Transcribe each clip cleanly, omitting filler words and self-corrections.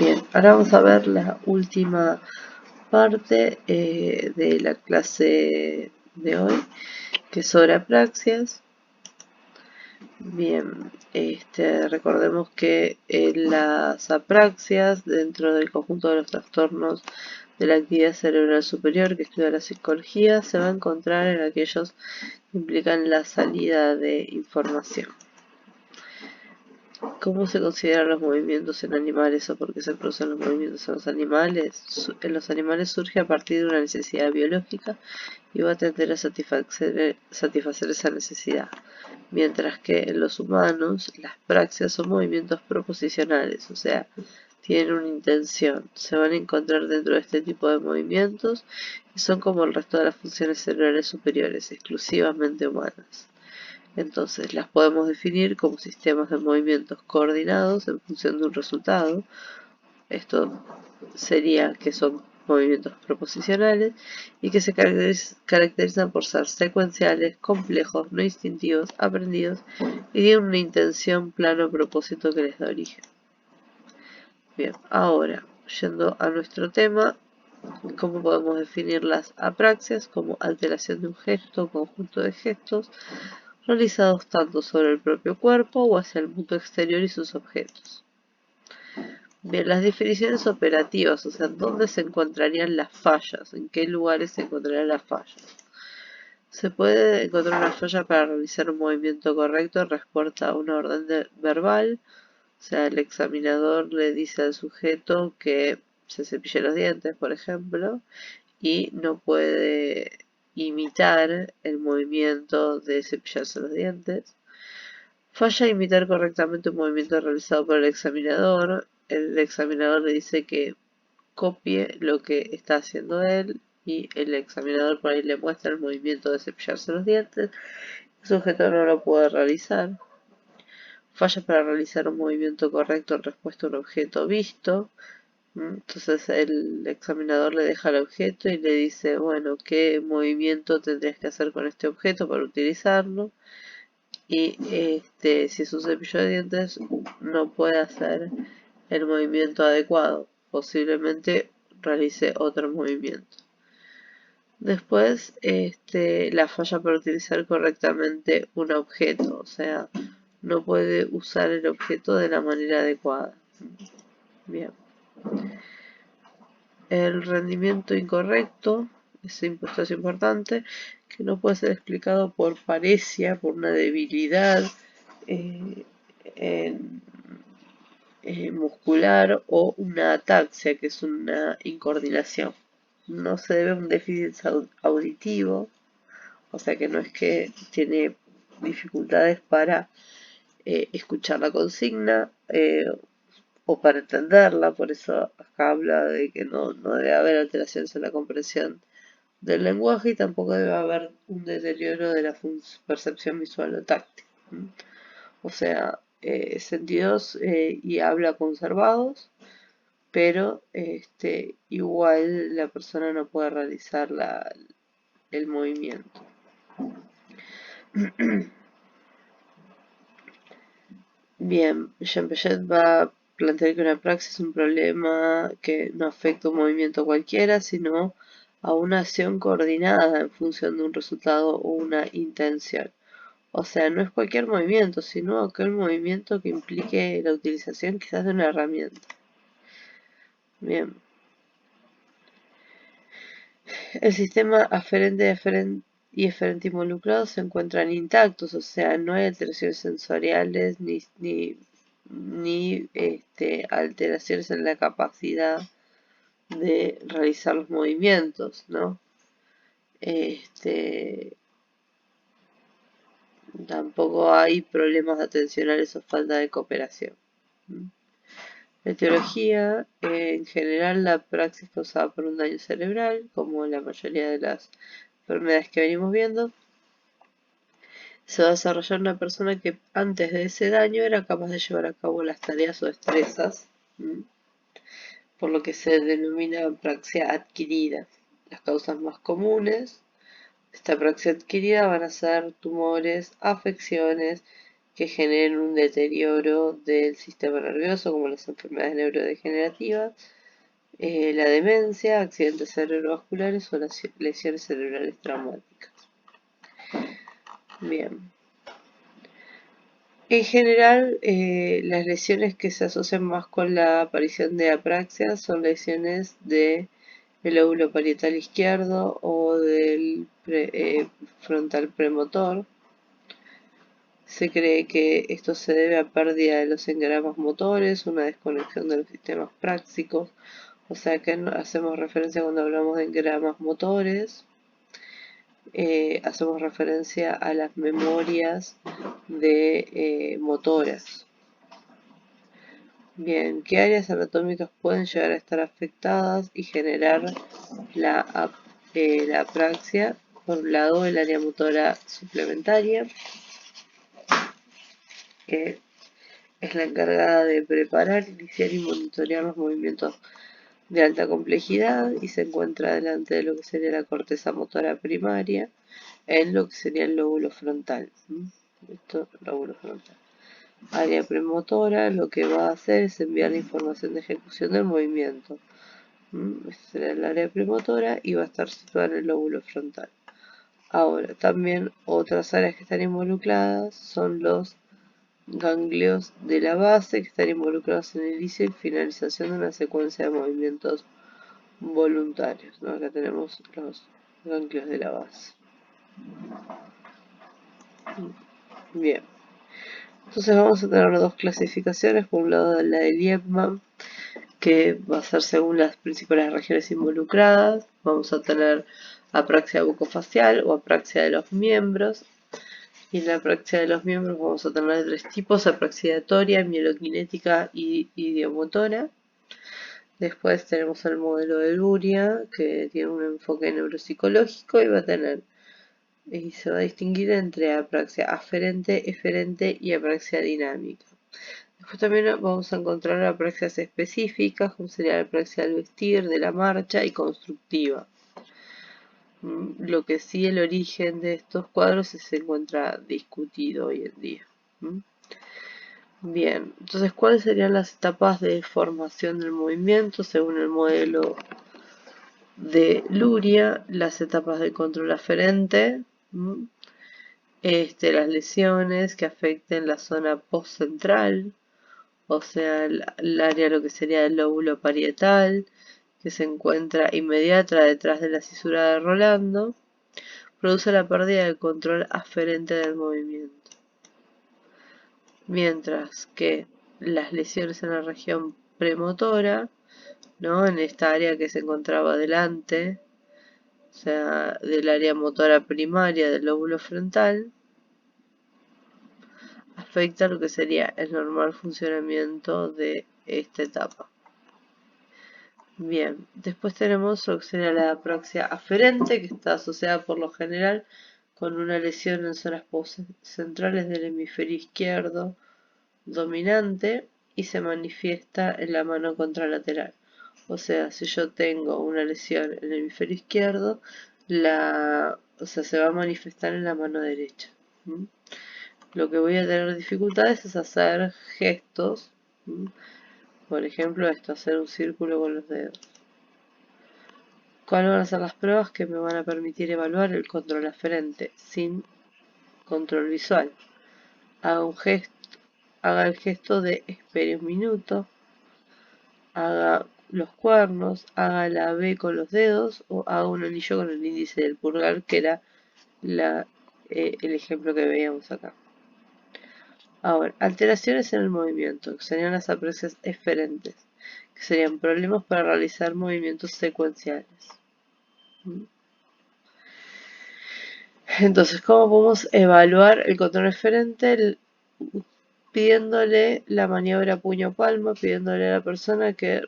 Bien, ahora vamos a ver la última parte de la clase de hoy, que es sobre apraxias. Bien, recordemos que las apraxias, dentro del conjunto de los trastornos de la actividad cerebral superior que estudia la psicología, se va a encontrar en aquellos que implican la salida de información. ¿Cómo se consideran los movimientos en animales o por qué se producen los movimientos en los animales? En los animales surge a partir de una necesidad biológica y va a tender a satisfacer esa necesidad, mientras que en los humanos las praxias son movimientos proposicionales, o sea, tienen una intención, se van a encontrar dentro de este tipo de movimientos y son como el resto de las funciones cerebrales superiores, exclusivamente humanas. Entonces las podemos definir como sistemas de movimientos coordinados en función de un resultado. Esto sería que son movimientos proposicionales y que se caracterizan por ser secuenciales, complejos, no instintivos, aprendidos y tienen una intención, plano, propósito que les da origen. Bien, ahora, yendo a nuestro tema, ¿cómo podemos definir las apraxias? Como alteración de un gesto o conjunto de gestos realizados tanto sobre el propio cuerpo o hacia el mundo exterior y sus objetos. Bien, las definiciones operativas, o sea, ¿dónde se encontrarían las fallas? ¿En qué lugares se encontrarían las fallas? Se puede encontrar una falla para realizar un movimiento correcto en respuesta a una orden verbal, o sea, el examinador le dice al sujeto que se cepille los dientes, por ejemplo, y no puede imitar el movimiento de cepillarse los dientes. Falla imitar correctamente un movimiento realizado por el examinador. El examinador le dice que copie lo que está haciendo él y el examinador por ahí le muestra el movimiento de cepillarse los dientes. El sujeto no lo puede realizar. Falla para realizar un movimiento correcto en respuesta a un objeto visto. Entonces el examinador le deja el objeto y le dice, bueno, ¿qué movimiento tendrías que hacer con este objeto para utilizarlo? Y si es un cepillo de dientes, no puede hacer el movimiento adecuado. Posiblemente realice otro movimiento. Después, la falla para utilizar correctamente un objeto, o sea, no puede usar el objeto de la manera adecuada. Bien. El rendimiento incorrecto, esto es importante, que no puede ser explicado por paresia, por una debilidad eh, muscular o una ataxia, que es una incoordinación. No se debe a un déficit auditivo, o sea que no es que tiene dificultades para escuchar la consigna o para entenderla, por eso acá habla de que no debe haber alteraciones en la comprensión del lenguaje y tampoco debe haber un deterioro de la percepción visual o táctil. O sea, sentidos y habla conservados, pero igual la persona no puede realizar el movimiento. Bien, Jean Piaget va a plantear que una praxis es un problema que no afecta a un movimiento cualquiera, sino a una acción coordinada en función de un resultado o una intención. O sea, no es cualquier movimiento, sino aquel movimiento que implique la utilización quizás de una herramienta. Bien. El sistema aferente y eferente involucrado se encuentran intactos, o sea, no hay alteraciones sensoriales ni alteraciones en la capacidad de realizar los movimientos, ¿no? Tampoco hay problemas atencionales o falta de cooperación. La etiología, en general, la praxis causada por un daño cerebral, como la mayoría de las enfermedades que venimos viendo, se va a desarrollar una persona que antes de ese daño era capaz de llevar a cabo las tareas o destrezas, por lo que se denomina praxia adquirida. Las causas más comunes de esta praxia adquirida van a ser tumores, afecciones, que generen un deterioro del sistema nervioso, como las enfermedades neurodegenerativas, la demencia, accidentes cerebrovasculares o las lesiones cerebrales traumáticas. Bien. En general, las lesiones que se asocian más con la aparición de apraxia son lesiones del lóbulo parietal izquierdo o del frontal premotor. Se cree que esto se debe a pérdida de los engramas motores, una desconexión de los sistemas prácticos, o sea que hacemos referencia cuando hablamos de engramas motores, hacemos referencia a las memorias de motoras. Bien, ¿qué áreas anatómicas pueden llegar a estar afectadas y generar la apraxia? Por un lado, el área motora suplementaria, que es la encargada de preparar, iniciar y monitorear los movimientos de alta complejidad y se encuentra delante de lo que sería la corteza motora primaria, en lo que sería el lóbulo frontal. Esto, lóbulo frontal. Área premotora lo que va a hacer es enviar la información de ejecución del movimiento. Este será el área premotora y va a estar situada en el lóbulo frontal. Ahora, también otras áreas que están involucradas son los ganglios de la base, que están involucrados en el inicio y finalización de una secuencia de movimientos voluntarios, ¿no? Acá tenemos los ganglios de la base. Bien. Entonces vamos a tener dos clasificaciones. Por un lado la de Liebman, que va a ser según las principales regiones involucradas. Vamos a tener apraxia bucofacial o apraxia de los miembros. Y en la apraxia de los miembros vamos a tener tres tipos: apraxiatoria, mieloquinética y idiomotora. Después tenemos el modelo de Luria, que tiene un enfoque neuropsicológico y va a tener, y se va a distinguir entre apraxia aferente, eferente y apraxia dinámica. Después también vamos a encontrar apraxias específicas, como sería la apraxia al vestir, de la marcha y constructiva. Lo que sí, el origen de estos cuadros se encuentra discutido hoy en día. Bien, entonces, ¿cuáles serían las etapas de formación del movimiento según el modelo de Luria? Las etapas de control aferente, las lesiones que afecten la zona postcentral, o sea, el área, lo que sería el lóbulo parietal, que se encuentra inmediata detrás de la cisura de Rolando, produce la pérdida del control aferente del movimiento. Mientras que las lesiones en la región premotora, ¿no? En esta área que se encontraba delante, o sea, del área motora primaria del lóbulo frontal, afecta lo que sería el normal funcionamiento de esta etapa. Bien, después tenemos lo que sería la apraxia aferente, que está asociada por lo general con una lesión en zonas centrales del hemisferio izquierdo dominante y se manifiesta en la mano contralateral. O sea, si yo tengo una lesión en el hemisferio izquierdo, se va a manifestar en la mano derecha. Lo que voy a tener dificultades es hacer gestos. Por ejemplo, hacer un círculo con los dedos. ¿Cuáles van a ser las pruebas que me van a permitir evaluar el control aferente sin control visual? Haga el gesto de espere un minuto, haga los cuernos, haga la B con los dedos o haga un anillo con el índice del pulgar, que era el ejemplo que veíamos acá. Ahora, alteraciones en el movimiento, que serían las apraxias eferentes, que serían problemas para realizar movimientos secuenciales. Entonces, ¿cómo podemos evaluar el control eferente? Pidiéndole la maniobra puño-palma, pidiéndole a la persona que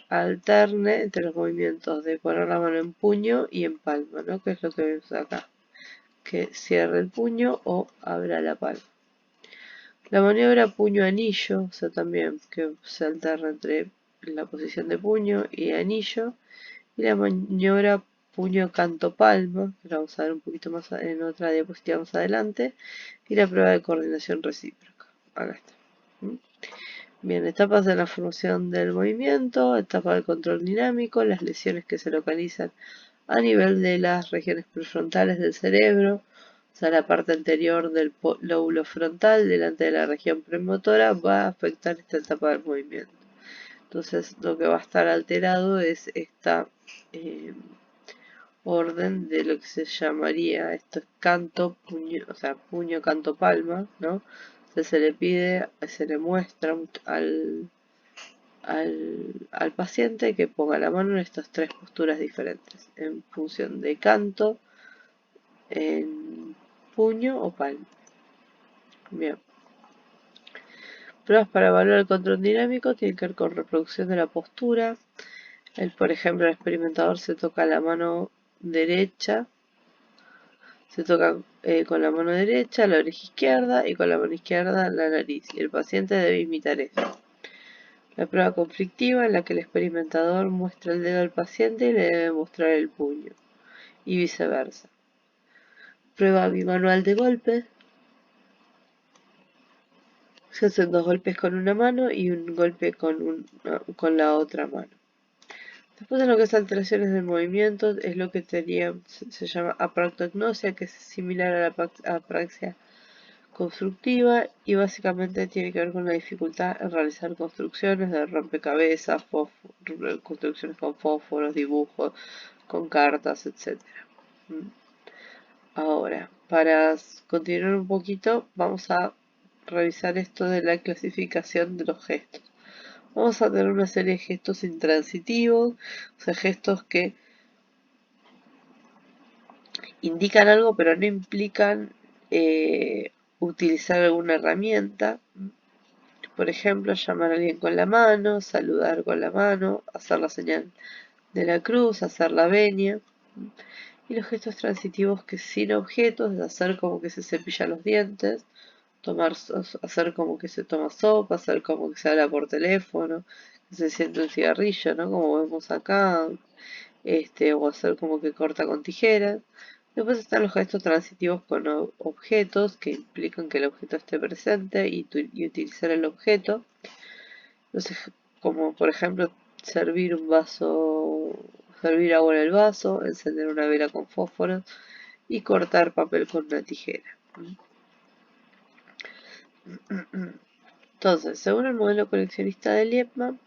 alterne entre los movimientos de poner la mano en puño y en palma, ¿no? Que es lo que vemos acá. Que cierre el puño o abra la palma. La maniobra puño-anillo, o sea, también que se alterna entre la posición de puño y anillo. Y la maniobra puño, canto, palma, que lo vamos a ver un poquito más en otra diapositiva más adelante, y la prueba de coordinación recíproca. Acá está. Bien, etapas de la formación del movimiento, etapa del control dinámico, las lesiones que se localizan a nivel de las regiones prefrontales del cerebro, o sea, la parte anterior del lóbulo frontal, delante de la región premotora, va a afectar esta etapa del movimiento. Entonces, lo que va a estar alterado es esta orden de lo que se llamaría, esto es canto, puño, o sea, puño, canto, palma, ¿no? Entonces se le pide, se le muestra al paciente que ponga la mano en estas tres posturas diferentes, en función de canto, en puño o palma. Bien. Pruebas para evaluar el control dinámico tienen que ver con reproducción de la postura. Por ejemplo, el experimentador se toca la mano derecha, se toca con la mano derecha la oreja izquierda y con la mano izquierda la nariz. Y el paciente debe imitar eso. La prueba conflictiva en la que el experimentador muestra el dedo al paciente y le debe mostrar el puño. Y viceversa. Prueba bimanual de golpe. Se hacen 2 golpes con una mano y un golpe con la otra mano. Después de lo que es alteraciones del movimiento, es lo que se llama apraxia, que es similar a la apraxia constructiva y básicamente tiene que ver con la dificultad en realizar construcciones de rompecabezas, construcciones con fósforos, dibujos, con cartas, etc. Ahora, para continuar un poquito, vamos a revisar esto de la clasificación de los gestos. Vamos a tener una serie de gestos intransitivos, o sea, gestos que indican algo pero no implican utilizar alguna herramienta. Por ejemplo, llamar a alguien con la mano, saludar con la mano, hacer la señal de la cruz, hacer la venia. Y los gestos transitivos que sin objetos, es hacer como que se cepilla los dientes, hacer como que se toma sopa, hacer como que se habla por teléfono, que se siente un cigarrillo, ¿no? Como vemos acá, o hacer como que corta con tijeras. Después están los gestos transitivos con objetos que implican que el objeto esté presente y utilizar el objeto. Entonces, como por ejemplo servir agua en el vaso, encender una vela con fósforos y cortar papel con una tijera. Entonces, según el modelo coleccionista de Liebman,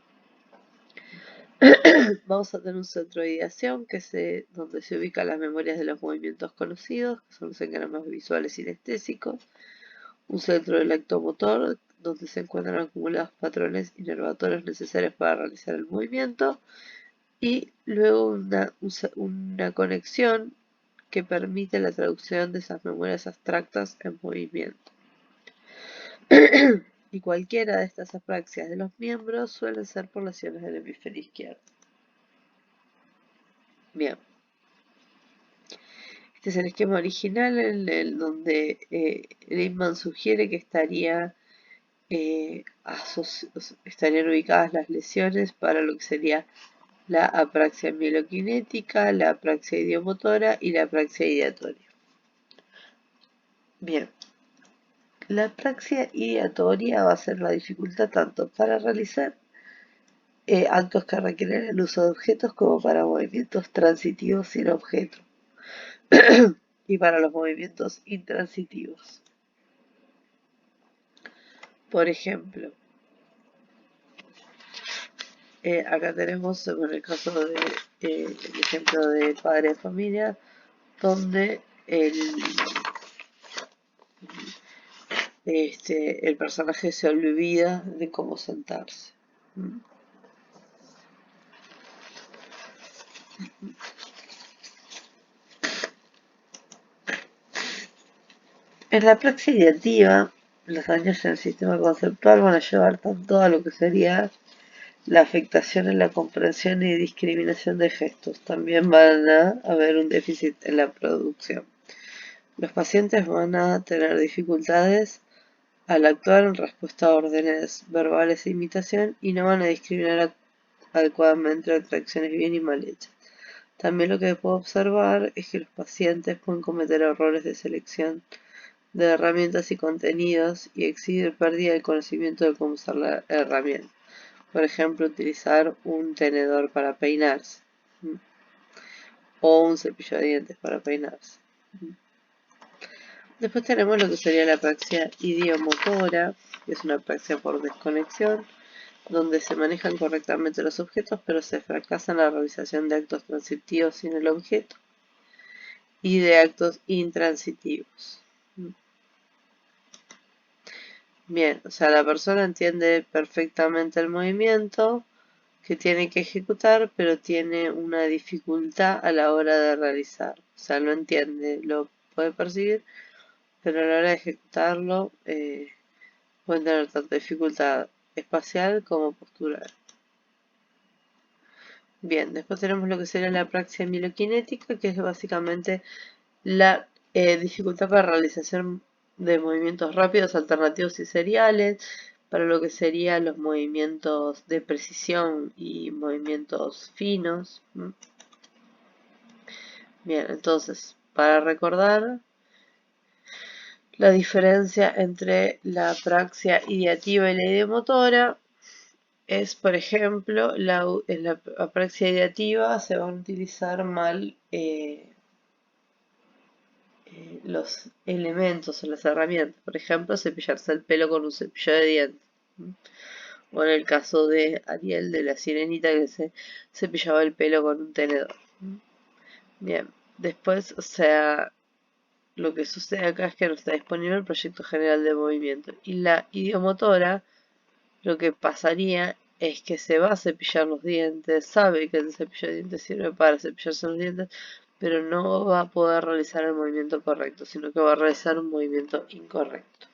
vamos a tener un centro de ideación donde se ubican las memorias de los movimientos conocidos, que son los engramas visuales y sinestésicos. Un centro del acto motor, donde se encuentran acumulados patrones inervatorios necesarios para realizar el movimiento. Y luego una conexión que permite la traducción de esas memorias abstractas en movimiento. Y cualquiera de estas apraxias de los miembros suelen ser por lesiones del hemisferio izquierdo. Bien. Este es el esquema original en donde Liebman sugiere que estarían ubicadas las lesiones para lo que sería la apraxia mieloquinética, la apraxia idiomotora y la apraxia ideatoria. Bien. La apraxia ideatoria va a ser la dificultad tanto para realizar actos que requieren el uso de objetos como para movimientos transitivos sin objeto y para los movimientos intransitivos. Por ejemplo, acá tenemos en el caso el ejemplo de padre de familia, donde el personaje se olvida de cómo sentarse. En la praxis ideativa, los daños en el sistema conceptual van a llevar tanto a lo que sería la afectación en la comprensión y discriminación de gestos. También van a haber un déficit en la producción. Los pacientes van a tener dificultades al actuar en respuesta a órdenes verbales de imitación y no van a discriminar adecuadamente entre acciones bien y mal hechas. También lo que puedo observar es que los pacientes pueden cometer errores de selección de herramientas y contenidos y exhibir pérdida de conocimiento de cómo usar la herramienta. Por ejemplo, utilizar un tenedor para peinarse o un cepillo de dientes para peinarse. Después tenemos lo que sería la apraxia idiomotora, que es una apraxia por desconexión, donde se manejan correctamente los objetos, pero se fracasa en la realización de actos transitivos sin el objeto y de actos intransitivos. Bien, o sea, la persona entiende perfectamente el movimiento que tiene que ejecutar, pero tiene una dificultad a la hora de realizar. O sea, lo entiende, lo puede percibir, pero a la hora de ejecutarlo puede tener tanto dificultad espacial como postural. Bien, después tenemos lo que sería la apraxia mieloquinética, que es básicamente la dificultad para realización de movimientos rápidos, alternativos y seriales, para lo que serían los movimientos de precisión y movimientos finos. Bien, entonces, para recordar, la diferencia entre la apraxia ideativa y la ideomotora es, por ejemplo, en la apraxia ideativa se van a utilizar mal los elementos o las herramientas. Por ejemplo, cepillarse el pelo con un cepillo de dientes. O en el caso de Ariel de la Sirenita que se cepillaba el pelo con un tenedor. Bien, después, o sea, lo que sucede acá es que no está disponible el proyecto general de movimiento. Y la idiomotora, lo que pasaría es que se va a cepillar los dientes, sabe que el cepillo de dientes sirve para cepillarse los dientes, pero no va a poder realizar el movimiento correcto, sino que va a realizar un movimiento incorrecto.